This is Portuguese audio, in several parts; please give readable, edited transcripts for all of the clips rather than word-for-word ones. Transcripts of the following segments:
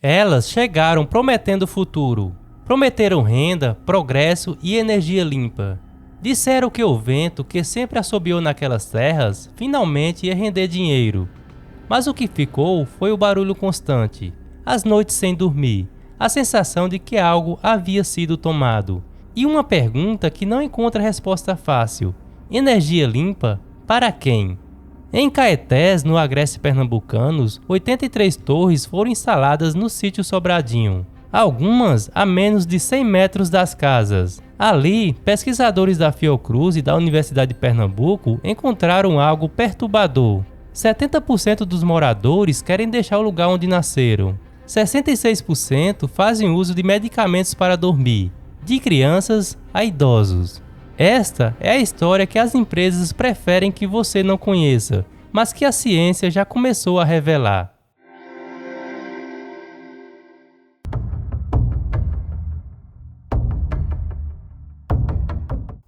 Elas chegaram prometendo o futuro. Prometeram renda, progresso e energia limpa. Disseram que o vento, que sempre assobiou naquelas terras, finalmente ia render dinheiro. Mas o que ficou foi o barulho constante, as noites sem dormir, a sensação de que algo havia sido tomado. E uma pergunta que não encontra resposta fácil: energia limpa? Para quem? Em Caetés, no Agreste Pernambucanos, 83 torres foram instaladas no sítio Sobradinho, algumas a menos de 100 metros das casas. Ali, pesquisadores da Fiocruz e da Universidade de Pernambuco encontraram algo perturbador. 70% dos moradores querem deixar o lugar onde nasceram. 66% fazem uso de medicamentos para dormir, de crianças a idosos. Esta é a história que as empresas preferem que você não conheça, mas que a ciência já começou a revelar.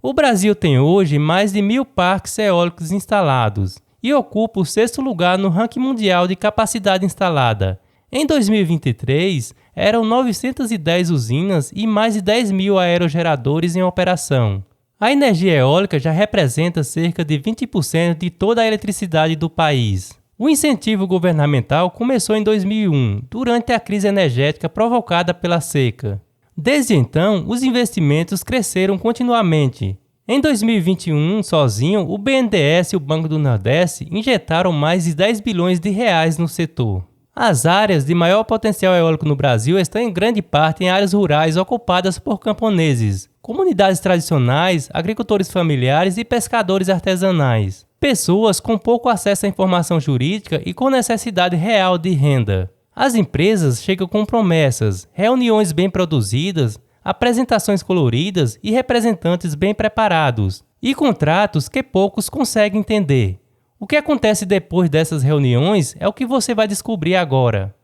O Brasil tem hoje mais de 1.000 parques eólicos instalados e ocupa o 6º lugar no ranking mundial de capacidade instalada. Em 2023, eram 910 usinas e mais de 10.000 aerogeradores em operação. A energia eólica já representa cerca de 20% de toda a eletricidade do país. O incentivo governamental começou em 2001, durante a crise energética provocada pela seca. Desde então, os investimentos cresceram continuamente. Em 2021, sozinho, o BNDES e o Banco do Nordeste injetaram mais de 10 bilhões de reais no setor. As áreas de maior potencial eólico no Brasil estão em grande parte em áreas rurais ocupadas por camponeses, comunidades tradicionais, agricultores familiares e pescadores artesanais. Pessoas com pouco acesso à informação jurídica e com necessidade real de renda. As empresas chegam com promessas, reuniões bem produzidas, apresentações coloridas e representantes bem preparados, e contratos que poucos conseguem entender. O que acontece depois dessas reuniões é o que você vai descobrir agora.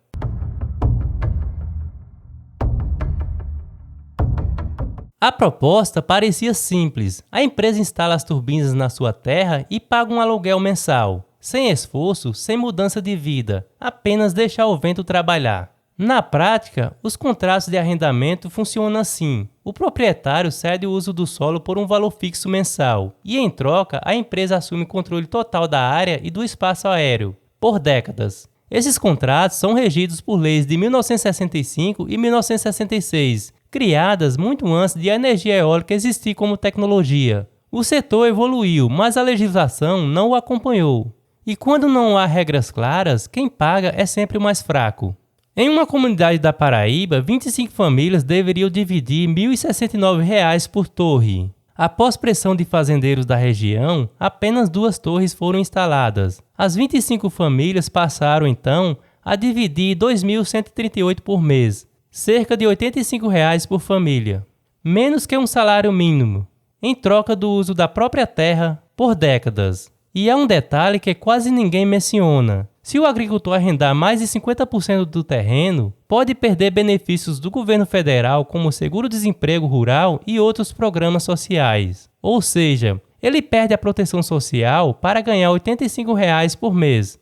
A proposta parecia simples. A empresa instala as turbinas na sua terra e paga um aluguel mensal. Sem esforço, sem mudança de vida, apenas deixar o vento trabalhar. Na prática, os contratos de arrendamento funcionam assim. O proprietário cede o uso do solo por um valor fixo mensal e, em troca, a empresa assume o controle total da área e do espaço aéreo, por décadas. Esses contratos são regidos por leis de 1965 e 1966, criadas muito antes de a energia eólica existir como tecnologia. O setor evoluiu, mas a legislação não o acompanhou. E quando não há regras claras, quem paga é sempre o mais fraco. Em uma comunidade da Paraíba, 25 famílias deveriam dividir R$ 1.069 por torre. Após pressão de fazendeiros da região, apenas 2 torres foram instaladas. As 25 famílias passaram, então, a dividir R$ 2.138 por mês, cerca de R$ 85 por família, menos que um salário mínimo, em troca do uso da própria terra por décadas. E há um detalhe que quase ninguém menciona. Se o agricultor arrendar mais de 50% do terreno, pode perder benefícios do governo federal como seguro-desemprego rural e outros programas sociais. Ou seja, ele perde a proteção social para ganhar R$ 85 por mês.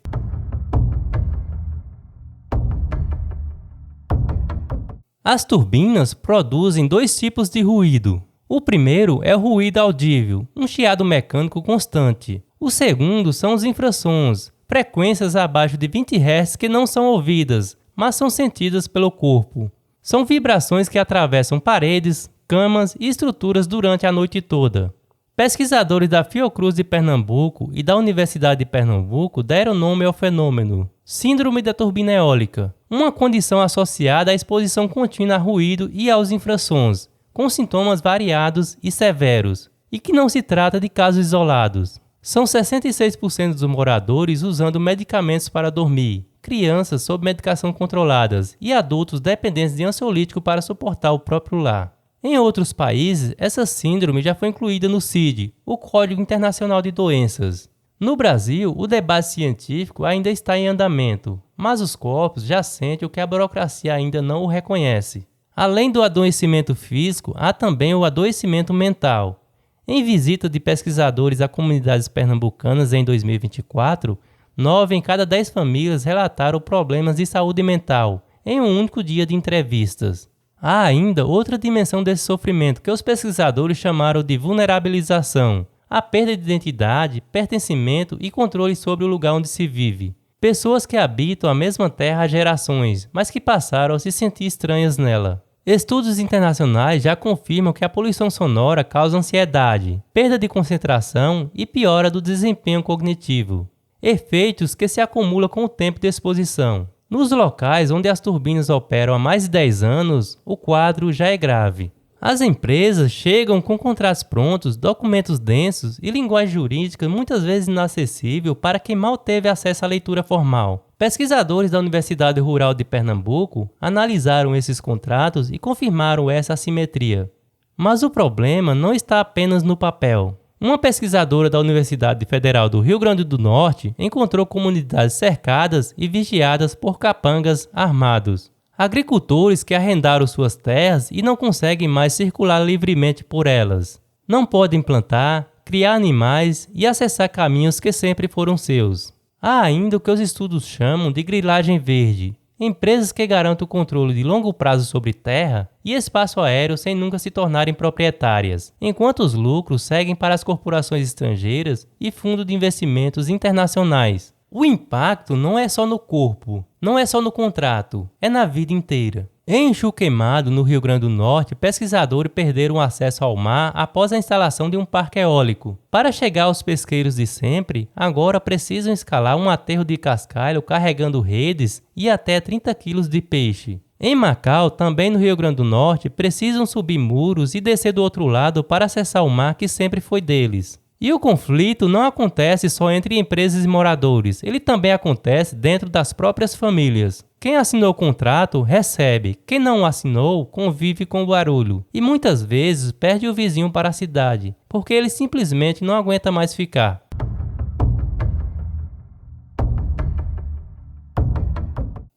As turbinas produzem 2 tipos de ruído. O primeiro é o ruído audível, um chiado mecânico constante. O segundo são os infrassons, frequências abaixo de 20 Hz que não são ouvidas, mas são sentidas pelo corpo. São vibrações que atravessam paredes, camas e estruturas durante a noite toda. Pesquisadores da Fiocruz de Pernambuco e da Universidade de Pernambuco deram nome ao fenômeno: Síndrome da turbina eólica, uma condição associada à exposição contínua a ruído e aos infrassons, com sintomas variados e severos, e que não se trata de casos isolados. São 66% dos moradores usando medicamentos para dormir, crianças sob medicação controladas e adultos dependentes de ansiolítico para suportar o próprio lar. Em outros países, essa síndrome já foi incluída no CID, o Código Internacional de Doenças. No Brasil, o debate científico ainda está em andamento, mas os corpos já sentem o que a burocracia ainda não o reconhece. Além do adoecimento físico, há também o adoecimento mental. Em visita de pesquisadores a comunidades pernambucanas em 2024, 9 em cada 10 famílias relataram problemas de saúde mental, em um único dia de entrevistas. Há ainda outra dimensão desse sofrimento que os pesquisadores chamaram de vulnerabilização, a perda de identidade, pertencimento e controle sobre o lugar onde se vive. Pessoas que habitam a mesma terra há gerações, mas que passaram a se sentir estranhas nela. Estudos internacionais já confirmam que a poluição sonora causa ansiedade, perda de concentração e piora do desempenho cognitivo. Efeitos que se acumulam com o tempo de exposição. Nos locais onde as turbinas operam há mais de 10 anos, o quadro já é grave. As empresas chegam com contratos prontos, documentos densos e linguagem jurídica muitas vezes inacessível para quem mal teve acesso à leitura formal. Pesquisadores da Universidade Rural de Pernambuco analisaram esses contratos e confirmaram essa assimetria. Mas o problema não está apenas no papel. Uma pesquisadora da Universidade Federal do Rio Grande do Norte encontrou comunidades cercadas e vigiadas por capangas armados. Agricultores que arrendaram suas terras e não conseguem mais circular livremente por elas. Não podem plantar, criar animais e acessar caminhos que sempre foram seus. Há ainda o que os estudos chamam de grilagem verde. Empresas que garantem o controle de longo prazo sobre terra e espaço aéreo sem nunca se tornarem proprietárias, enquanto os lucros seguem para as corporações estrangeiras e fundos de investimentos internacionais. O impacto não é só no corpo, não é só no contrato, é na vida inteira. Em Enxu Queimado, no Rio Grande do Norte, pesquisadores perderam acesso ao mar após a instalação de um parque eólico. Para chegar aos pesqueiros de sempre, agora precisam escalar um aterro de cascalho carregando redes e até 30 quilos de peixe. Em Macau, também no Rio Grande do Norte, precisam subir muros e descer do outro lado para acessar o mar que sempre foi deles. E o conflito não acontece só entre empresas e moradores, ele também acontece dentro das próprias famílias. Quem assinou o contrato recebe, quem não assinou convive com o barulho e muitas vezes perde o vizinho para a cidade, porque ele simplesmente não aguenta mais ficar.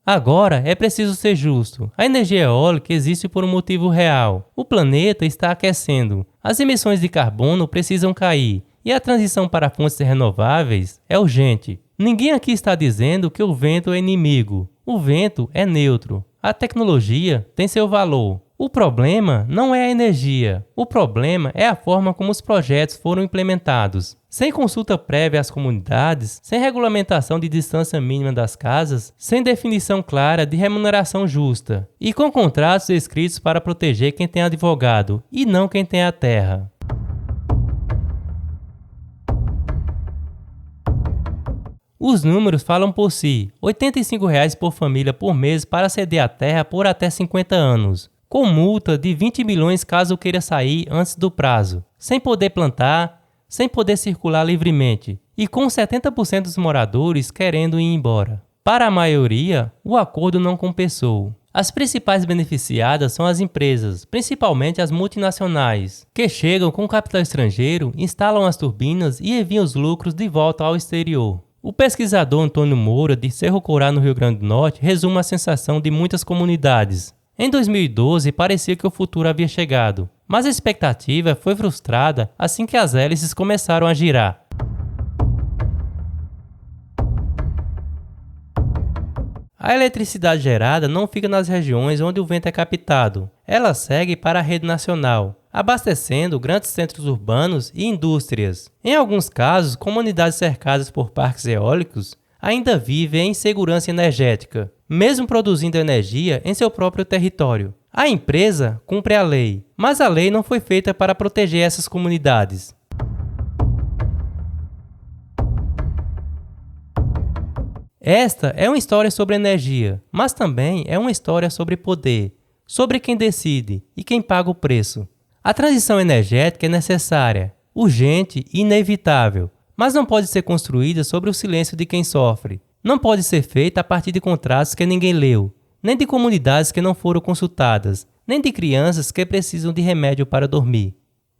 Agora é preciso ser justo. A energia eólica existe por um motivo real. O planeta está aquecendo, as emissões de carbono precisam cair e a transição para fontes renováveis é urgente. Ninguém aqui está dizendo que o vento é inimigo. O vento é neutro. A tecnologia tem seu valor. O problema não é a energia. O problema é a forma como os projetos foram implementados. Sem consulta prévia às comunidades, sem regulamentação de distância mínima das casas, sem definição clara de remuneração justa e com contratos escritos para proteger quem tem advogado e não quem tem a terra. Os números falam por si, R$ 85,00 por família por mês para ceder a terra por até 50 anos, com multa de 20 milhões caso queira sair antes do prazo, sem poder plantar, sem poder circular livremente, e com 70% dos moradores querendo ir embora. Para a maioria, o acordo não compensou. As principais beneficiadas são as empresas, principalmente as multinacionais, que chegam com capital estrangeiro, instalam as turbinas e enviam os lucros de volta ao exterior. O pesquisador Antônio Moura, de Cerro Corá, no Rio Grande do Norte, resume a sensação de muitas comunidades. Em 2012, parecia que o futuro havia chegado, mas a expectativa foi frustrada assim que as hélices começaram a girar. A eletricidade gerada não fica nas regiões onde o vento é captado. Ela segue para a rede nacional, abastecendo grandes centros urbanos e indústrias. Em alguns casos, comunidades cercadas por parques eólicos ainda vivem em insegurança energética, mesmo produzindo energia em seu próprio território. A empresa cumpre a lei, mas a lei não foi feita para proteger essas comunidades. Esta é uma história sobre energia, mas também é uma história sobre poder, sobre quem decide e quem paga o preço. A transição energética é necessária, urgente e inevitável, mas não pode ser construída sobre o silêncio de quem sofre. Não pode ser feita a partir de contratos que ninguém leu, nem de comunidades que não foram consultadas, nem de crianças que precisam de remédio para dormir.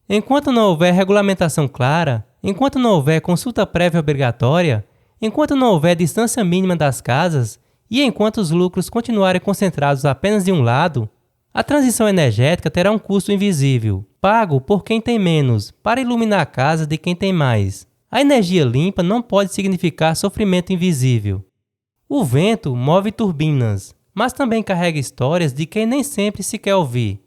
Enquanto não houver regulamentação clara, enquanto não houver consulta prévia obrigatória, enquanto não houver distância mínima das casas e enquanto os lucros continuarem concentrados apenas de um lado, a transição energética terá um custo invisível, pago por quem tem menos, para iluminar a casa de quem tem mais. A energia limpa não pode significar sofrimento invisível. O vento move turbinas, mas também carrega histórias de quem nem sempre se quer ouvir.